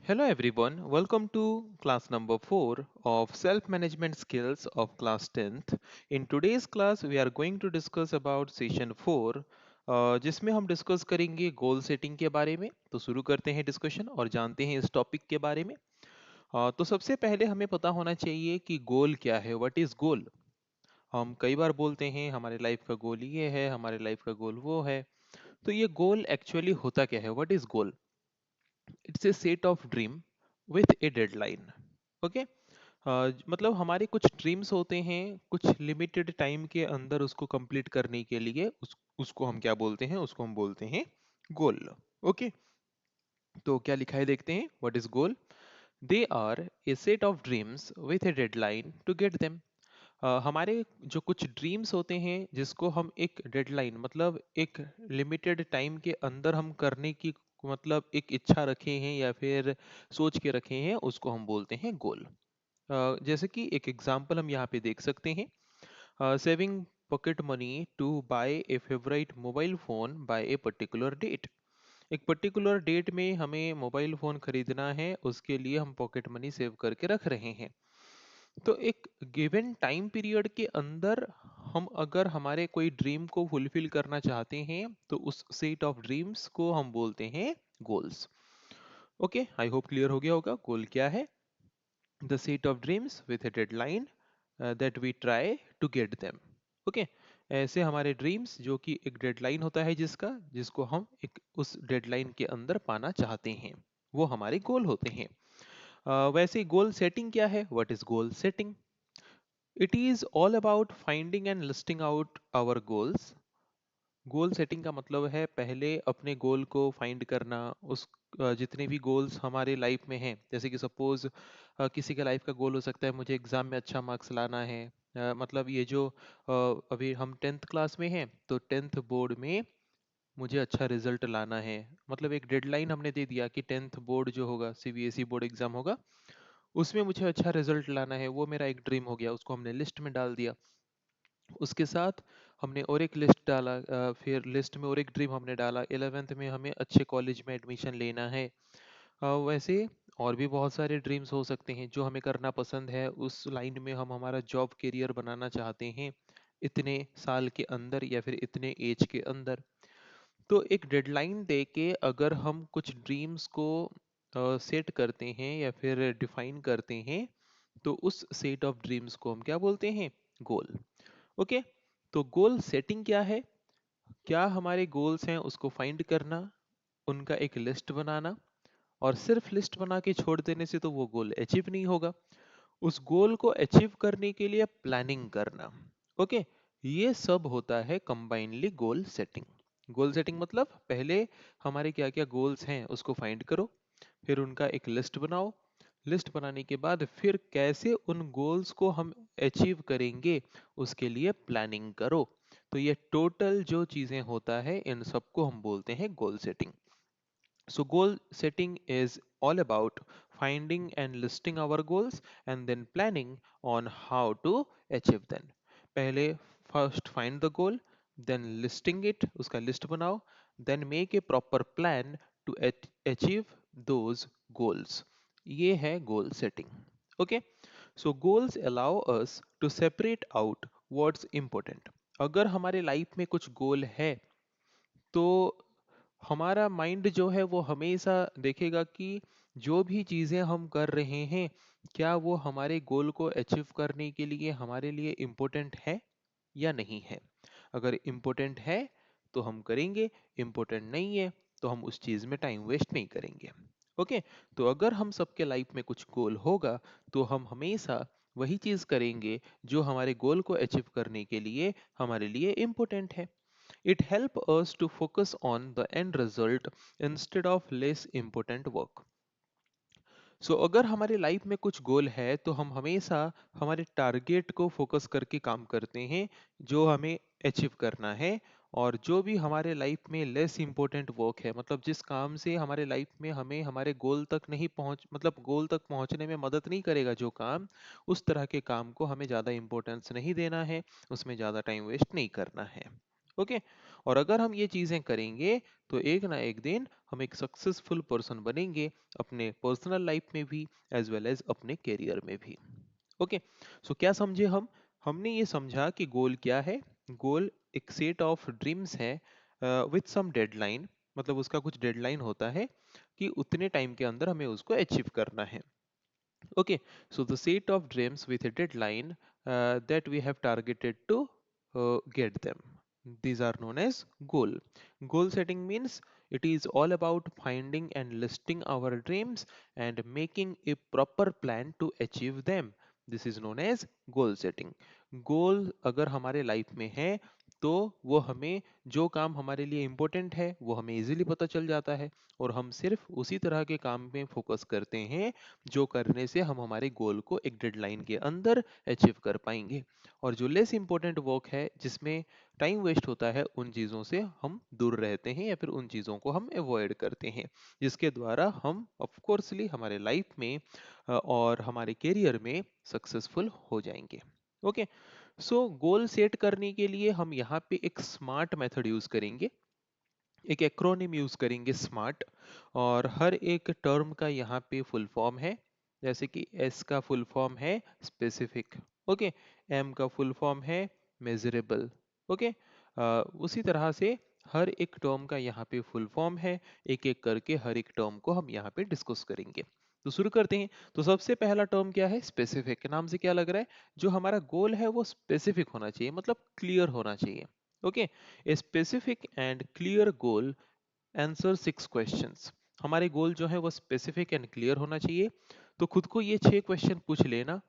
Hello everyone, welcome to class number 4 of self-management skills of class 10th. In today's class we are going to discuss about session 4 जिसमें हम discuss करेंगे goal setting के बारे में। तो शुरू करते हैं डिस्कशन और जानते हैं इस टॉपिक के बारे में। तो सबसे पहले हमें पता होना चाहिए कि गोल क्या है, व्हाट इज गोल। हम कई बार बोलते हैं हमारे लाइफ का गोल ये है, हमारे लाइफ का गोल वो है। तो ये गोल एक्चुअली होता क्या है, what is goal? It's a set of dream with a deadline. Okay. मतलब हमारे कुछ ड्रीम्स होते हैं, कुछ लिमिटेड टाइम के अंदर उसको कंप्लीट करने के लिए उसको हम क्या बोलते हैं, उसको हम बोलते हैं गोल। ओके। तो क्या लिखा है देखते हैं, what is goal? They are a set of dreams with a deadline to get them. हमारे जो कुछ ड्रीम्स होते हैं जिसको हम एक डेडलाइन मतलब एक लिमिटेड टाइम के अंदर हम करने की मतलब एक इच्छा रखे हैं या फिर सोच के रखे हैं, उसको हम बोलते हैं गोल। जैसे कि एक एग्जांपल हम यहाँ पे देख सकते हैं, saving pocket money to buy a favourite mobile phone by a particular date. एक पर्टिकुलर डेट में हमें मोबाइल फोन खरीदना है, उसके लिए हम पॉकेट मनी सेव करके रख रहे हैं। तो एक गिवन टाइम पीरियड के अंदर हम अगर हमारे कोई ड्रीम को फुलफिल करना चाहते हैं तो उस सेट ऑफ ड्रीम्स को हम बोलते हैं goals. Okay, I hope clear हो गया होगा गोल क्या है। The set of dreams with a deadline that we try to get them. Okay. ऐसे हमारे ड्रीम्स जो कि एक डेडलाइन होता है जिसको हम एक उस डेडलाइन के अंदर पाना चाहते हैं, वो हमारे गोल होते हैं। वैसे गोल सेटिंग क्या है, what is goal setting? It is all about finding and listing out our goals. Goal setting का मतलब है पहले अपने गोल को फाइंड करना। उस जितने भी गोल्स हमारे लाइफ में हैं, जैसे कि सपोज किसी का लाइफ का गोल हो सकता है मुझे एग्जाम में अच्छा मार्क्स लाना है। मतलब ये जो अभी हम 10th क्लास में हैं तो 10th बोर्ड में मुझे अच्छा रिजल्ट लाना है। मतलब एक डेडलाइन हमने दे दिया कि 10th बोर्ड जो होगा, सीबीएसई बोर्ड एग्जाम होगा, उसमें मुझे अच्छा रिजल्ट लाना है। वो मेरा एक ड्रीम हो गया, उसको हमने लिस्ट में डाल दिया। उसके साथ हमने और एक लिस्ट डाला, फिर लिस्ट में और एक ड्रीम हमने डाला, 11th में हमें अच्छे कॉलेज में एडमिशन लेना है। वैसे और भी बहुत सारे ड्रीम्स हो सकते हैं जो हमें करना पसंद है। उस लाइन में हम हमारा जॉब करियर बनाना चाहते हैं इतने साल के अंदर या फिर इतने एज के अंदर। तो एक डेडलाइन दे के अगर हम कुछ ड्रीम्स को सेट करते हैं या फिर डिफाइन करते हैं तो उस सेट ऑफ ड्रीम्स को हम क्या बोलते हैं, गोल। ओके। तो गोल सेटिंग क्या है? क्या हमारे गोल्स हैं उसको फाइंड करना, उनका एक लिस्ट बनाना, और सिर्फ लिस्ट बना के छोड़ देने से तो वो गोल अचीव नहीं होगा। उस गोल को अचीव करने के लिए प्लानिंग करना। ओके। ये सब होता है combinedly goal setting. Goal setting मतलब पहले हमारे क्या क्या गोल्स हैं उसको फाइंड करो, फिर उनका एक लिस्ट बनाओ। लिस्ट बनाने के बाद फिर कैसे उन गोल्स को हम अचीव करेंगे उसके लिए प्लानिंग करो। तो ये टोटल जो चीजें होता है इन सबको हम बोलते हैं goal setting. So goal setting is all about finding and listing our goals and then planning on how to achieve them. पहले first find the goal, then listing it, उसका list बनाओ, then make a proper plan to achieve those goals. ये है goal setting. Okay? So goals allow us to separate out what's important. अगर हमारे life में कुछ गोल है तो हमारा माइंड जो है वो हमेशा देखेगा कि जो भी चीजें हम कर रहे हैं क्या वो हमारे गोल को अचीव करने के लिए हमारे लिए इम्पोर्टेंट है या नहीं है। अगर इम्पोर्टेंट है तो हम करेंगे, इम्पोर्टेंट नहीं है तो हम उस चीज में टाइम वेस्ट नहीं करेंगे। ओके। तो अगर हम सबके लाइफ में कुछ गोल होगा तो हम हमेशा वही चीज करेंगे जो हमारे गोल को अचीव करने के लिए हमारे लिए इम्पोर्टेंट है। It helps us to focus on the end result instead of less important work. अगर हमारे लाइफ में कुछ गोल है तो हम हमेशा हमारे टारगेट को फोकस करके काम करते हैं जो हमें अचीव करना है। और जो भी हमारे लाइफ में लेस इम्पोर्टेंट वर्क है, मतलब जिस काम से हमारे लाइफ में हमें हमारे गोल तक नहीं पहुंच मतलब गोल तक पहुंचने में मदद नहीं करेगा जो काम, उस तरह के काम को हमें ज़्यादा इम्पोर्टेंस नहीं देना है, उसमें ज़्यादा टाइम वेस्ट नहीं करना है। ओके। और अगर हम ये चीजें करेंगे तो एक ना एक दिन हम एक सक्सेसफुल पर्सन बनेंगे, अपने पर्सनल लाइफ में भी एज वेल एज अपने करियर में भी। ओके। सो क्या समझे हम? हमने ये समझा कि गोल क्या है। गोल एक सेट ऑफ ड्रीम्स है विथ सम डेडलाइन, मतलब उसका कुछ डेडलाइन होता है कि उतने टाइम के अंदर हमें उसको अचीव करना है। Okay, so the set of dreams with a deadline that we have targeted to get them. These are known as goal. Goal setting means it is all about finding and listing our dreams and making a proper plan to achieve them. This is known as goal setting. गोल अगर हमारे life में है तो वो हमें, जो काम हमारे लिए इम्पोर्टेंट है वो हमें इजीली पता चल जाता है, और हम सिर्फ उसी तरह के काम में फोकस करते हैं जो करने से हम हमारे गोल को एक डेडलाइन के अंदर अचीव कर पाएंगे। और जो लेस इंपॉर्टेंट वर्क है, जिसमें टाइम वेस्ट होता है, उन चीज़ों से हम दूर रहते हैं या फिर उन चीज़ों को हम अवॉइड करते हैं, जिसके द्वारा हम ऑफकोर्सली हमारे लाइफ में और हमारे करियर में सक्सेसफुल हो जाएंगे। ओके। सो गोल सेट करने के लिए हम यहाँ पे एक स्मार्ट मेथड यूज करेंगे, एक एक्रोनिम यूज करेंगे स्मार्ट। और हर एक टर्म का यहाँ पे फुल फॉर्म है, जैसे कि एस का फुल फॉर्म है स्पेसिफिक। ओके। एम का फुल फॉर्म है मेजरेबल। ओके। उसी तरह से हर एक टर्म का यहाँ पे फुल फॉर्म है, एक एक करके हर एक टर्म को हम यहाँ पे डिस्कस करेंगे। तो शुरू करते हैं। तो सबसे पहला टर्म क्या है? स्पेसिफिक। नाम से क्या लग रहा है? जो हमारा गोल है वो स्पेसिफिक होना चाहिए, मतलब क्लियर होना चाहिए। Okay. A specific and clear goal answer 6 questions। हमारे गोल जो है वो स्पेसिफिक एंड क्लियर होना चाहिए। तो खुद को ये 6 क्वेश्चन पूछ लेना,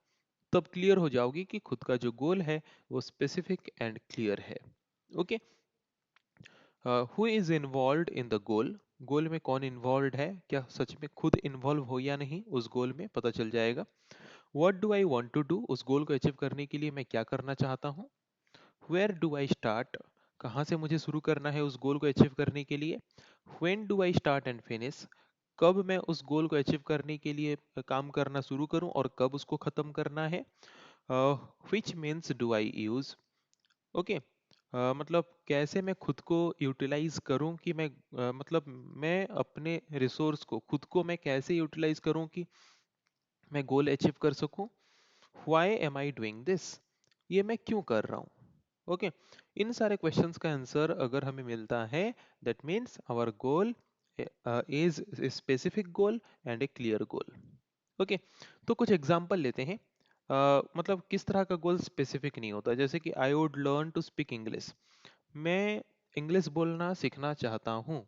तब क्लियर हो जाओगी कि खुद का जो गोल है वो स्पेसिफिक एंड क्लियर है। Okay. Who is involve in the goal? Goal में कौन इन्वॉल्व है, क्या सच में खुद इन्वॉल्व हो या नहीं उस गोल में, पता चल जाएगा। What do I want to do? उस गोल को अचीव करने के लिए मैं क्या करना चाहता हूँ। Where do I start? कहाँ से मुझे शुरू करना है उस गोल को अचीव करने के लिए। When do I start and finish? कब मैं उस गोल को अचीव करने के लिए काम करना शुरू करूं और कब उसको खत्म करना है। Which means do I use? Okay. मतलब कैसे मैं खुद को यूटिलाइज करूं कि मैं मतलब मैं अपने रिसोर्स को, खुद को मैं कैसे यूटिलाइज करूं कि मैं गोल अचीव कर सकूं। Why am I doing this? ये मैं क्यों कर रहा हूं। ओके। इन सारे क्वेश्चंस का आंसर अगर हमें मिलता है, that means our goal is specific goal and a clear goal. Okay. तो कुछ एग्जांपल लेते हैं। मतलब किस तरह का गोल स्पेसिफिक नहीं होता, जैसे कि I would learn to speak English. मैं इंग्लिश बोलना सीखना चाहता हूँ।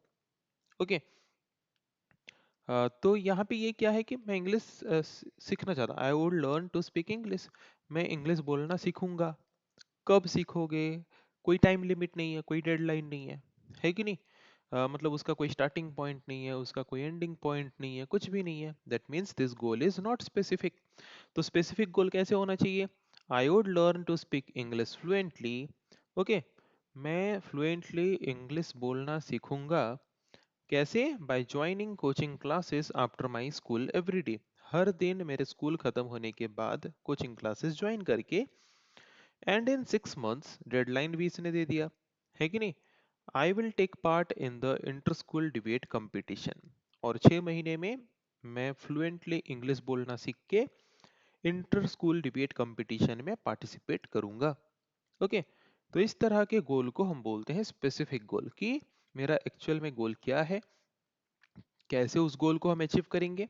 ओके। तो यहाँ पे ये क्या है कि मैं इंग्लिश सीखना चाहता हूँ, I would learn to speak English. मैं इंग्लिश बोलना सीखूंगा। कब सीखोगे? कोई टाइम लिमिट नहीं है, कोई डेडलाइन नहीं है कि नहीं? मतलब उसका कोई स्टार्टिंग पॉइंट नहीं है, उसका कोई एंडिंग पॉइंट नहीं है, कुछ भी नहीं है। That means this goal is not specific. तो स्पेसिफिक गोल कैसे होना चाहिए? I would learn to speak English fluently. Okay. मैं फ्लुएंटली इंग्लिश बोलना सीखूंगा। कैसे? By joining coaching classes after my school every day. हर दिन मेरे स्कूल खत्म होने के बाद कोचिंग क्लासेस ज्वाइन करके। एंड इन 6 मंथ्स, डेडलाइन भी इसने दे दिया, है कि नहीं? I will take part in the inter school debate competition. और 6 महीने में मैं फ्लुएंटली इंग्लिश बोलना सीख के इंटर स्कूल डिबेट कंपटीशन में पार्टिसिपेट करूंगा। ओके। तो इस तरह के गोल को हम बोलते हैं स्पेसिफिक गोल, कि मेरा एक्चुअल में गोल क्या है, कैसे उस गोल को हम अचीव करेंगे,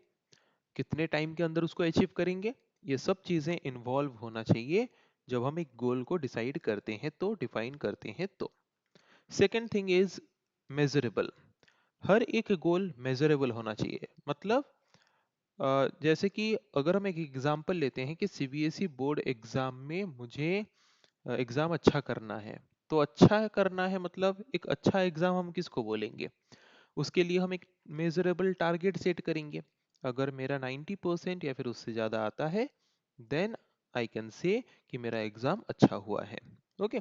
कितने टाइम के अंदर उसको अचीव करेंगे। ये सब चीजें इन्वॉल्व होना चाहिए जब हम एक गोल को डिसाइड करते हैं, तो डिफाइन करते हैं तो। Second thing is measurable. हर एक गोल मेजरेबल होना चाहिए। मतलब जैसे कि अगर हम एक एग्जांपल लेते हैं कि सीबीएसई बोर्ड एग्जाम में मुझे एग्जाम अच्छा करना है। तो अच्छा करना है मतलब एक अच्छा एग्जाम हम किसको बोलेंगे? उसके लिए हम एक मेजरेबल टारगेट सेट करेंगे। अगर मेरा 90% या फिर उससे ज़्यादा आता है, देन आई कैन से कि मेरा एग्ज़ाम अच्छा हुआ है। ओके।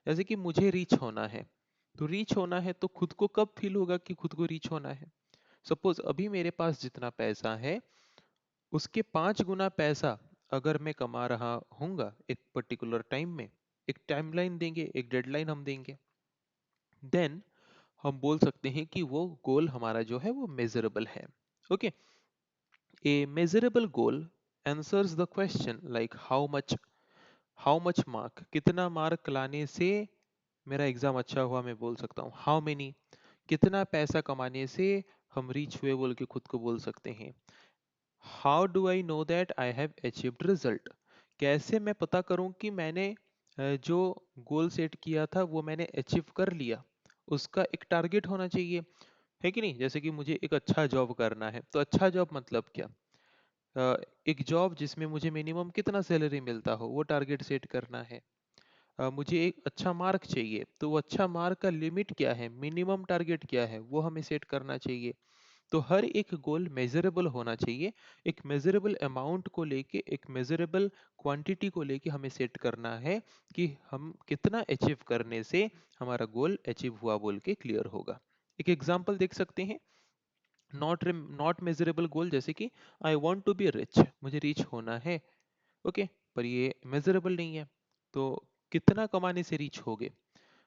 जैसे कि मुझे रीच होना है, तो रीच होना है तो खुद को कब फील होगा कि खुद को रीच होना है? सपोज अभी मेरे पास जितना पैसा है उसके 5 गुना पैसा अगर मैं कमा रहा हूँगा एक पर्टिकुलर टाइम में, एक टाइमलाइन देंगे, एक डेडलाइन हम देंगे। देन हम बोल सकते हैं कि वो गोल हमारा जो है वो मेजरेबल है. Okay, A measurable goal answers the question like how much mark, कितना मार्क लाने से मेरा एग्जाम अच्छा हुआ, मैं बोल सकता हूँ. हाउ मेनी, कितना पैसा कमाने से हम रीच हुए बोल के खुद को बोल सकते हैं. How do I know that I have achieved result, कैसे मैं पता करूं कि मैंने जो गोल सेट किया था वो मैंने अचीव कर लिया. उसका एक टारगेट होना चाहिए, है कि नहीं. जैसे कि मुझे एक अच्छा जॉब करना है, तो अच्छा जॉब मतलब क्या, एक जॉब जिसमें मुझे मिनिमम कितना सैलरी मिलता हो वो टारगेट सेट करना है. मुझे एक अच्छा मार्क चाहिए, तो वो अच्छा मार्क का लिमिट क्या है, मिनिमम टारगेट क्या है, वो हमें सेट करना चाहिए. तो हर एक गोल मेजरेबल होना चाहिए. एक मेजरेबल अमाउंट को लेके, एक मेजरेबल क्वांटिटी को लेके हमें सेट करना है कि हम कितना अचीव करने से हमारा गोल अचीव हुआ बोल के क्लियर होगा. एक एग्जांपल देख सकते हैं. नॉट मेजरेबल गोल, जैसे कि I want to be rich, मुझे रिच होना है. ओके, पर ये मेजरेबल नहीं है. तो कितना कमाने से रिच होगे,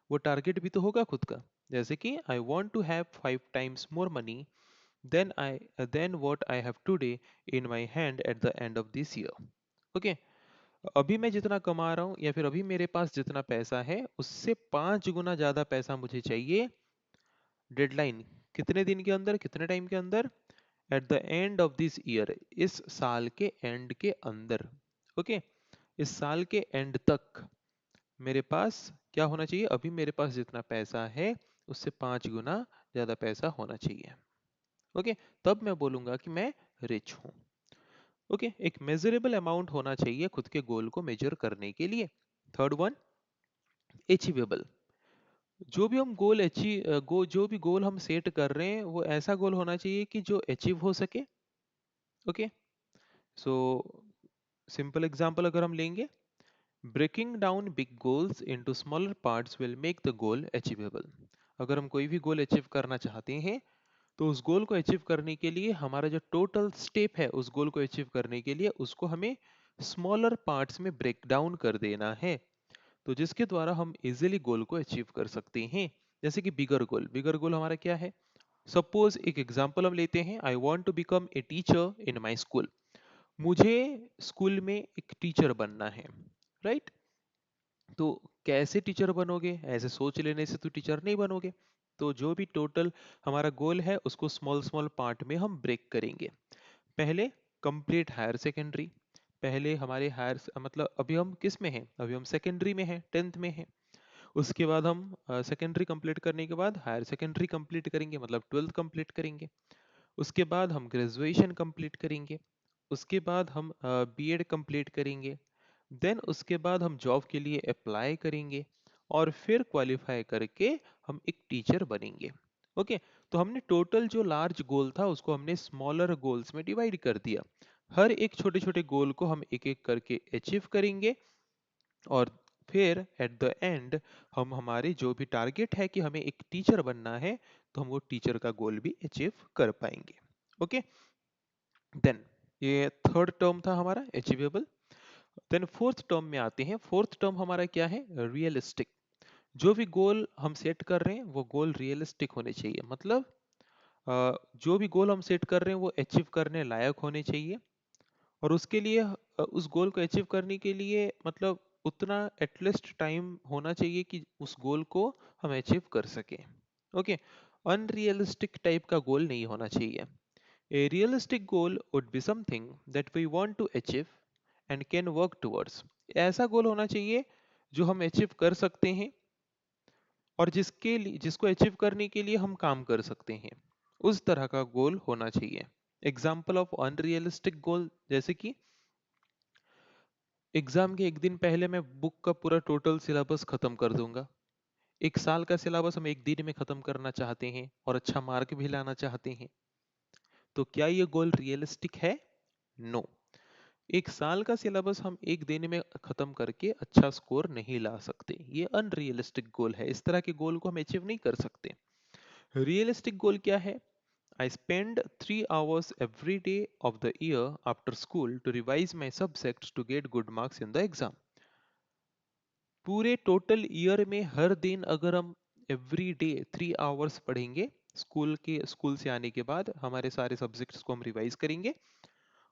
वो टारगेट भी तो होगा खुद का. जैसे कि I want to have 5 times more money than what I have today in my hand at the end of this year. Okay, अभी मैं जितना कमा रहा हूँ या फिर अभी मेरे पास जितना पैसा है उससे 5 गुना ज्यादा पैसा मुझे चाहिए. डेडलाइन कितने दिन के अंदर, कितने टाइम के अंदर, at the end of this year, इस साल के एंड के अंदर. ओके, इस साल के एंड तक मेरे पास क्या होना चाहिए, अभी मेरे पास जितना पैसा है उससे 5 गुना ज्यादा पैसा होना चाहिए. ओके, तब मैं बोलूंगा कि मैं रिच हूं. ओके, एक मेजरेबल अमाउंट होना चाहिए खुद के गोल को मेजर करने के लिए. Third one, achievable. जो भी हम जो भी गोल हम सेट कर रहे हैं वो ऐसा गोल होना चाहिए कि जो अचीव हो सके. ओके, सो सिंपल एग्जांपल अगर हम लेंगे, breaking down big goals into smaller parts will make the goal achievable. अगर हम कोई भी गोल अचीव करना चाहते हैं, तो उस गोल को अचीव करने के लिए हमारा जो टोटल स्टेप है उस गोल को अचीव करने के लिए उसको हमें स्मॉलर पार्ट्स में ब्रेक डाउन कर देना है. तो जिसके द्वारा हम इजीली गोल को अचीव कर सकते हैं. जैसे कि बिगर गोल हमारा क्या है. सपोज एक एग्जांपल हम लेते हैं, I want to become a teacher in my school. मुझे स्कूल में एक टीचर बनना है, राइट. तो कैसे टीचर बनोगे, ऐसे सोच लेने से तो टीचर नहीं बनोगे. तो जो भी टोटल हमारा गोल है उसको स्मॉल स्मॉल पार्ट में हम ब्रेक करेंगे. पहले कंप्लीट हायर सेकेंडरी. पहले हमारे मतलब अभी हम किस में हैं, अभी हम सेकेंडरी में हैं, 10th में हैं. उसके बाद हम सेकेंडरी कंप्लीट करने के बाद हायर सेकेंडरी कंप्लीट करेंगे, मतलब 12th कंप्लीट करेंगे. उसके बाद हम ग्रेजुएशन कंप्लीट करेंगे. उसके बाद हम बीएड कंप्लीट करेंगे. देन उसके बाद हम जॉब के लिए अप्लाई करेंगे और फिर क्वालिफाई करके हम एक टीचर बनेंगे. ओके, तो हमने टोटल जो लार्ज गोल था उसको हमने स्मॉलर गोल्स में डिवाइड कर दिया. हर एक छोटे छोटे गोल को हम एक एक करके अचीव करेंगे और फिर एट द एंड हम हमारे जो भी टारगेट है कि हमें एक टीचर बनना है, तो हम वो टीचर का गोल भी अचीव कर पाएंगे. ओके, देन ये थर्ड टर्म था हमारा अचीवेबल. देन फोर्थ टर्म में आते हैं. फोर्थ टर्म हमारा क्या है, रियलिस्टिक. जो भी गोल हम सेट कर रहे हैं वो गोल रियलिस्टिक होने चाहिए. मतलब जो भी गोल हम सेट कर रहे हैं वो अचीव करने लायक होने चाहिए. और उसके लिए उस गोल को अचीव करने के लिए मतलब उतना एटलीस्ट टाइम होना चाहिए कि उस गोल को हम अचीव कर सकें. ओके, अनरियलिस्टिक टाइप का गोल नहीं होना चाहिए. A realistic goal would be something that we want to achieve and can work towards. ऐसा गोल होना चाहिए जो हम अचीव कर सकते हैं और जिसको अचीव करने के लिए हम काम कर सकते हैं. उस तरह का गोल होना चाहिए. एग्जाम्पल ऑफ अनरियलिस्टिक गोल, जैसे कि एग्जाम के एक दिन पहले मैं बुक का पूरा टोटल सिलेबस खत्म कर दूंगा. एक साल का सिलेबस हम एक दिन में खत्म करना चाहते हैं और अच्छा मार्क भी लाना चाहते हैं. तो क्या ये गोल रियलिस्टिक है? नो. एक साल का सिलेबस हम एक दिन में खत्म करके अच्छा स्कोर नहीं ला सकते. ये अनरियलिस्टिक गोल है. इस तरह के गोल को हम अचीव नहीं कर सकते. रियलिस्टिक गोल क्या है? I spend 3 hours every day of the year after school to revise my subjects to get good marks in the exam. पूरे टोटल ईयर में हर दिन अगर हम एवरी डे 3 आवर्स पढ़ेंगे। स्कूल से आने के बाद हमारे सारे सब्जेक्ट्स को हम रिवाइज करेंगे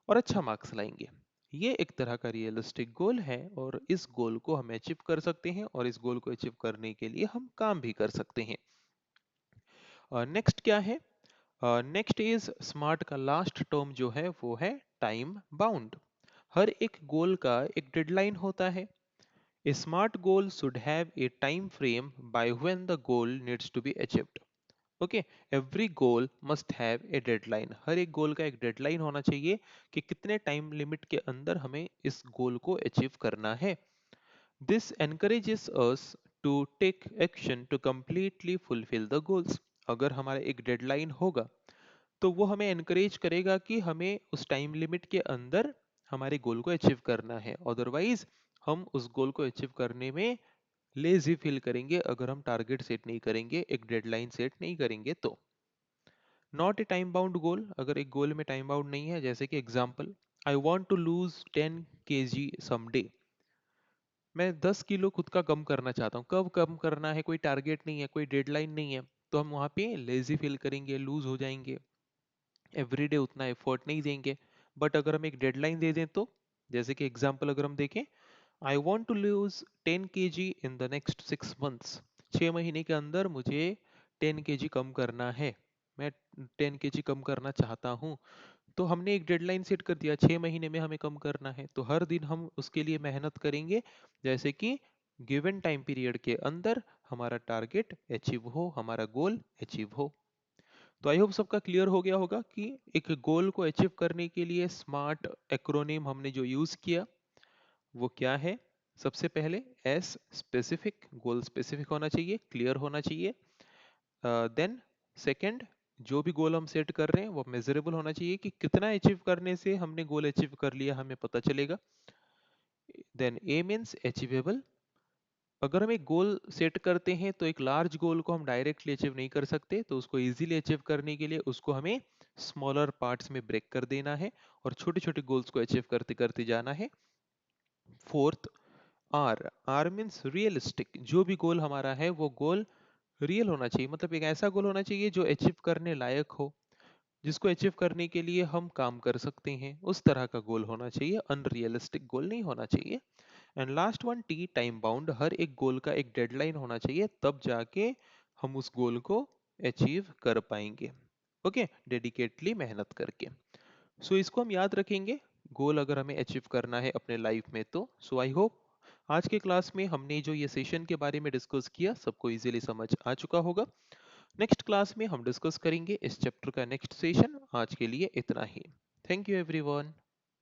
और अच्छा मार्क्स लाएंगे। ये एक तरह का रियलिस्टिक गोल है और इस गोल को हम अचीव कर सकते हैं और इस गोल को अचीव करने के लिए हम काम भी कर सकते हैं। नेक्स्ट क्या है? नेक्स्ट इज स्मार्ट का लास्ट टर्म जो है वो है टाइम बाउंड। हर एक गोल का एक डेडलाइन होता है। A smart goal should have a time frame by when the goal needs to be achieved. Okay, every goal must have a deadline. हर एक गोल का एक डेडलाइन होना चाहिए कि कितने टाइम लिमिट के अंदर हमें इस गोल को अचीव करना है। This encourages us to take action to completely fulfill the goals. अगर हमारा एक डेडलाइन होगा तो वो हमें एनकरेज करेगा कि हमें उस टाइम लिमिट के अंदर हमारे गोल को अचीव करना है। अदरवाइज हम उस गोल को अचीव करने में लेजी फील करेंगे अगर हम टारगेट सेट नहीं करेंगे, एक डेडलाइन सेट नहीं करेंगे तो। नॉट ए टाइम बाउंड गोल, अगर एक गोल में टाइम बाउंड नहीं है, जैसे कि example, I want to lose 10 kg someday. मैं 10 किलो खुद का कम करना चाहता हूँ, कब कम करना है, कोई टारगेट नहीं है, कोई डेडलाइन नहीं है, तो हम वहाँ पे लेजी फील करेंगे, लूज हो जाएंगे, एवरीडे उतना एफर्ट नहीं देंगे। बट अगर हम एक डेडलाइन दे दें तो, जैसे कि एग्जांपल अगर हम देखें, I want to lose 10 kg in the next 6 months. 6 महीने के अंदर मुझे 10 kg कम करना है, मैं 10 kg कम करना चाहता हूँ। तो हमने एक डेडलाइन सेट कर दिया, 6 महीने में हमें कम करना है, तो हर दिन हम उसके लिए मेहनत करेंगे, जैसे कि गिवन टाइम पीरियड के अंदर हमारा टारगेट अचीव हो, हमारा गोल अचीव हो। तो आई होप सबका क्लियर हो गया होगा कि एक गोल को अचीव करने के लिए स्मार्ट एक्रोनिम हमने जो यूज किया वो क्या है। सबसे पहले एस, स्पेसिफिक, गोल स्पेसिफिक होना चाहिए, क्लियर होना चाहिए। देन सेकंड, जो भी गोल हम सेट कर रहे हैं वो मेजरेबल होना चाहिए कि कितना अचीव करने से हमने गोल अचीव कर लिया हमें पता चलेगा। देन ए मीन्स अचीवेबल। अगर हम एक गोल सेट करते हैं तो एक लार्ज गोल को हम डायरेक्टली अचीव नहीं कर सकते, तो उसको इजीली अचीव करने के लिए उसको हमें स्मॉलर पार्ट्स में ब्रेक कर देना है और छोटे छोटे गोल्स को अचीव करते करते जाना है। Fourth, R, R means realistic. जो भी गोल हमारा है वो गोल रियल होना चाहिए, मतलब एक ऐसा गोल होना चाहिए जो अचीव करने लायक हो, जिसको अचीव करने के लिए हम काम कर सकते हैं, उस तरह का गोल होना चाहिए, अनरियलिस्टिक गोल नहीं होना चाहिए। And last one, T, time bound. हर एक गोल का एक डेडलाइन होना चाहिए, तब जाके हम उस गोल को अचीव कर पाएंगे। ओके, डेडिकेटली मेहनत करके। सो इसको हम याद रखेंगे, गोल अगर हमें अचीव करना है अपने लाइफ में तो। सो आई होप आज के क्लास में हमने जो ये सेशन के बारे में डिस्कस किया सबको इजीली समझ आ चुका होगा। नेक्स्ट क्लास में हम डिस्कस करेंगे इस चैप्टर का नेक्स्ट सेशन। आज के लिए इतना ही। Thank you everyone.